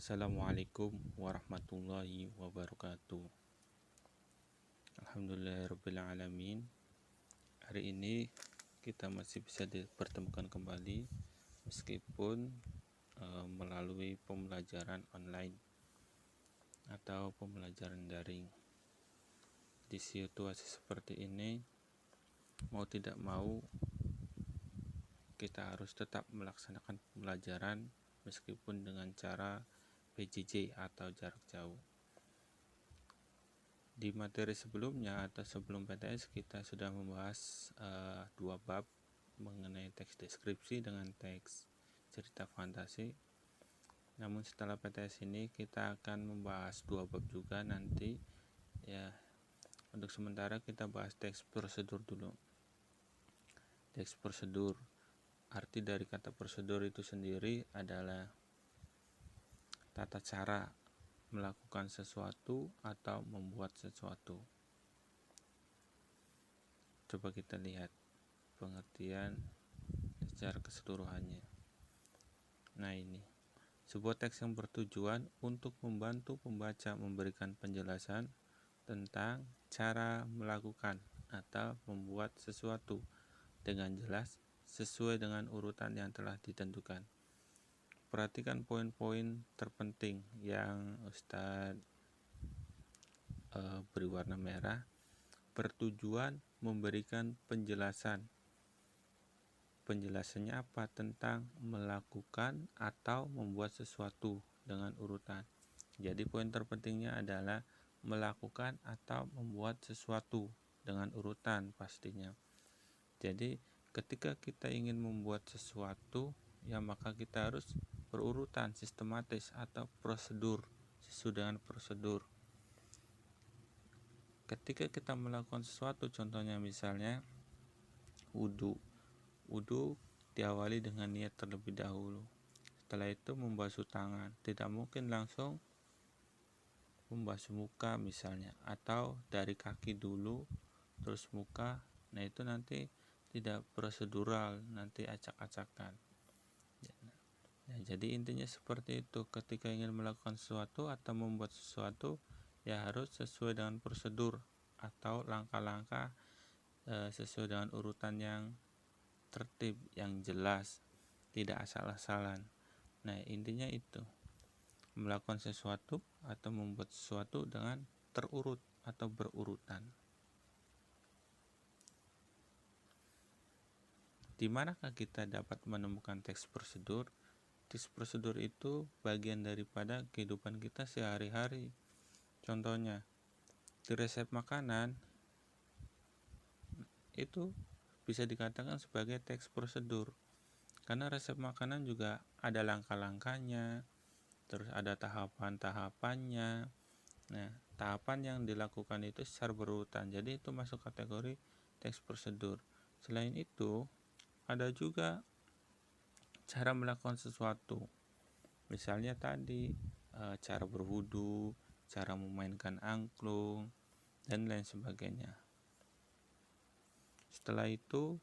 Assalamualaikum warahmatullahi wabarakatuh. Alhamdulillahirrabbilalamin. Hari ini kita masih bisa dipertemukan kembali meskipun melalui pembelajaran online atau pembelajaran daring. Di situasi seperti ini, mau tidak mau kita harus tetap melaksanakan pembelajaran meskipun dengan cara PJJ atau jarak jauh. Di materi sebelumnya atau sebelum PTS kita sudah membahas dua bab mengenai teks deskripsi dengan teks cerita fantasi. Namun setelah PTS ini kita akan membahas dua bab juga nanti ya. Untuk sementara kita bahas teks prosedur dulu. Teks prosedur, arti dari kata prosedur itu sendiri adalah tata cara melakukan sesuatu atau membuat sesuatu. Coba kita lihat pengertian secara keseluruhannya. Nah, ini sebuah teks yang bertujuan untuk membantu pembaca memberikan penjelasan tentang cara melakukan atau membuat sesuatu dengan jelas sesuai dengan urutan yang telah ditentukan. Perhatikan poin-poin terpenting yang Ustadz beri warna merah. Bertujuan memberikan penjelasan. Penjelasannya apa? Tentang melakukan atau membuat sesuatu dengan urutan. Jadi poin terpentingnya adalah melakukan atau membuat sesuatu dengan urutan pastinya. Jadi ketika kita ingin membuat sesuatu, ya maka kita harus berurutan, sistematis atau prosedur, sesuai dengan prosedur. Ketika kita melakukan sesuatu, contohnya misalnya wudu diawali dengan niat terlebih dahulu. Setelah itu membasuh tangan, tidak mungkin langsung membasuh muka misalnya, atau dari kaki dulu terus muka. Nah, itu nanti tidak prosedural, nanti acak-acakan. Nah, jadi intinya seperti itu. Ketika ingin melakukan sesuatu atau membuat sesuatu, ya harus sesuai dengan prosedur atau langkah-langkah sesuai dengan urutan yang tertib, yang jelas, tidak asal-asalan. Nah, intinya itu, melakukan sesuatu atau membuat sesuatu dengan terurut atau berurutan. Di manakah kita dapat menemukan teks prosedur? Teks prosedur itu bagian daripada kehidupan kita sehari-hari. Contohnya, di resep makanan itu bisa dikatakan sebagai teks prosedur. Karena resep makanan juga ada langkah-langkahnya, terus ada tahapan-tahapannya. Nah, tahapan yang dilakukan itu secara berurutan. Jadi itu masuk kategori teks prosedur. Selain itu, ada juga cara melakukan sesuatu. Misalnya tadi cara berwudu, cara memainkan angklung, dan lain sebagainya. Setelah itu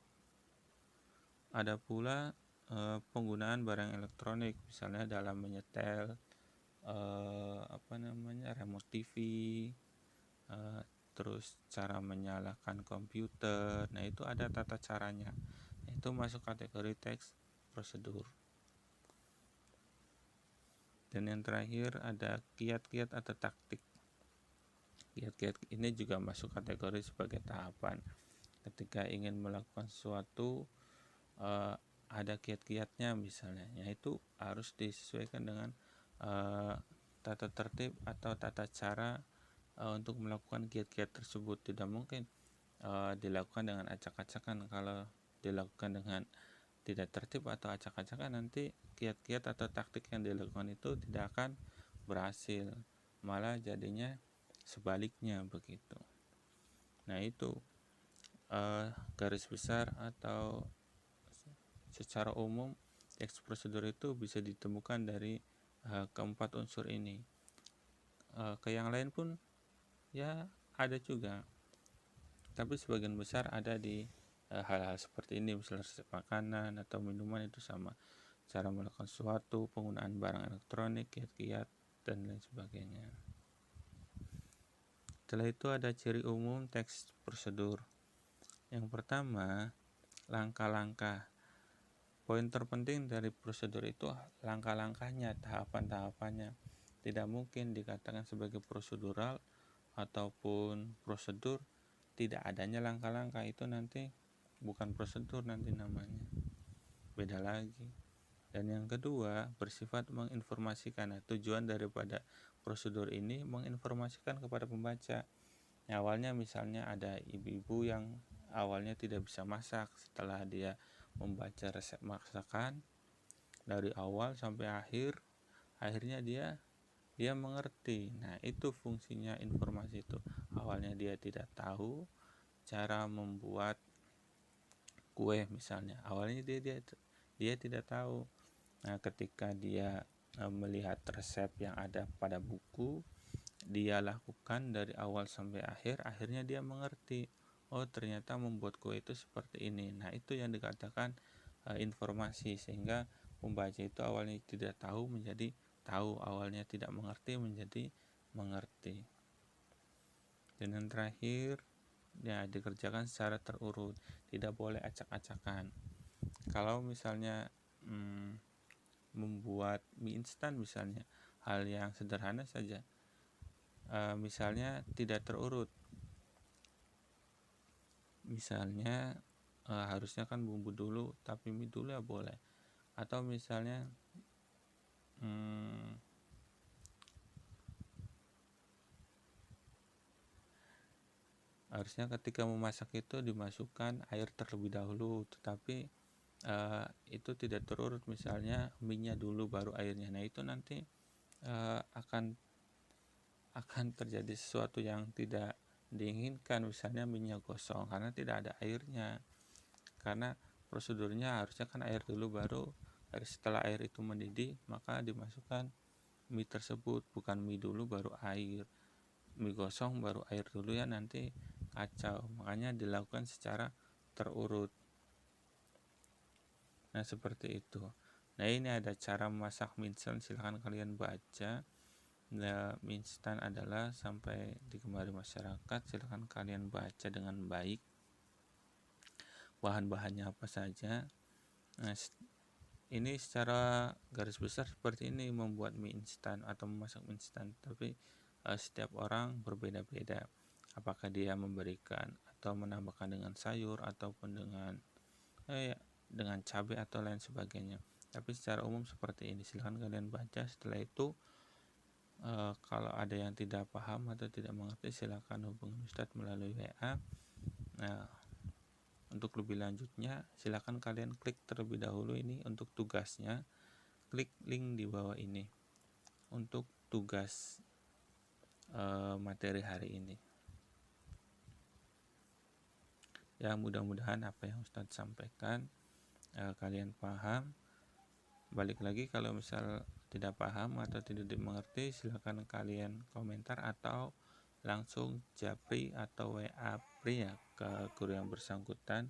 ada pula penggunaan barang elektronik, misalnya dalam menyetel remote TV, terus cara menyalakan komputer. Nah, itu ada tata caranya. Itu masuk kategori teks prosedur. Dan yang terakhir ada kiat-kiat atau taktik. Kiat-kiat ini juga masuk kategori sebagai tahapan. Ketika ingin melakukan sesuatu, ada kiat-kiatnya misalnya, yaitu harus disesuaikan dengan tata tertib atau tata cara untuk melakukan kiat-kiat tersebut. Tidak mungkin dilakukan dengan acak-acakan. Kalau dilakukan dengan tidak tertib atau acak-acakan, nanti kiat-kiat atau taktik yang dilakukan itu tidak akan berhasil, malah jadinya sebaliknya begitu. Nah, itu garis besar atau secara umum teks prosedur itu bisa ditemukan dari keempat unsur ini. Ke yang lain pun ya ada juga, tapi sebagian besar ada di hal-hal seperti ini, misalnya resep makanan atau minuman itu sama. cara melakukan sesuatu, penggunaan barang elektronik, kiat-kiat, dan lain sebagainya. Setelah itu ada ciri umum teks prosedur. Yang pertama, langkah-langkah. Poin terpenting dari prosedur itu langkah-langkahnya, tahapan-tahapannya. Tidak mungkin dikatakan sebagai prosedural ataupun prosedur tidak adanya langkah-langkah, itu nanti bukan prosedur, nanti namanya beda lagi. Dan yang kedua, bersifat menginformasikan. Nah, tujuan daripada prosedur ini menginformasikan kepada pembaca. Awalnya misalnya ada ibu-ibu yang awalnya tidak bisa masak, setelah dia membaca resep masakan dari awal sampai akhirnya dia mengerti. Nah, itu fungsinya informasi itu. Awalnya dia tidak tahu cara membuat kue misalnya. Awalnya dia tidak tahu. Nah, ketika dia melihat resep yang ada pada buku, dia lakukan dari awal sampai akhirnya dia mengerti. Oh, ternyata membuat kue itu seperti ini. Nah, itu yang dikatakan informasi, sehingga pembaca itu awalnya tidak tahu menjadi tahu, awalnya tidak mengerti menjadi mengerti. Dan yang terakhir, ya, dikerjakan secara terurut, tidak boleh acak-acakan. Kalau misalnya membuat mie instan misalnya, hal yang sederhana saja, misalnya tidak terurut, misalnya harusnya kan bumbu dulu tapi mie dulu ya boleh, atau misalnya harusnya ketika memasak itu dimasukkan air terlebih dahulu, tetapi itu tidak terurut, misalnya mie-nya dulu baru airnya. Nah, itu nanti akan terjadi sesuatu yang tidak diinginkan, misalnya mie-nya gosong karena tidak ada airnya. Karena prosedurnya harusnya kan air dulu baru setelah air itu mendidih maka dimasukkan mie tersebut, bukan mie dulu baru air, mie gosong baru air dulu, ya nanti kacau. Makanya dilakukan secara terurut. Nah, seperti itu. Nah, ini ada cara memasak mie instan, silahkan kalian baca. Nah, mie instan adalah sampai digemari masyarakat, silahkan kalian baca dengan baik. Bahan-bahannya apa saja. Nah, ini secara garis besar seperti ini membuat mie instan atau memasak mie instan. Tapi setiap orang berbeda-beda. Apakah dia memberikan atau menambahkan dengan sayur ataupun dengan cabai atau lain sebagainya. Tapi secara umum seperti ini. Silahkan kalian baca. Setelah itu kalau ada yang tidak paham atau tidak mengerti, silakan hubungi Ustadz melalui WA. Nah, untuk lebih lanjutnya silakan kalian klik terlebih dahulu ini untuk tugasnya. Klik link di bawah ini untuk tugas materi hari ini. Ya, mudah-mudahan apa yang Ustadz sampaikan kalian paham. Balik lagi, kalau misal tidak paham atau tidak dimengerti, silakan kalian komentar atau langsung japri atau WA pri ya ke guru yang bersangkutan.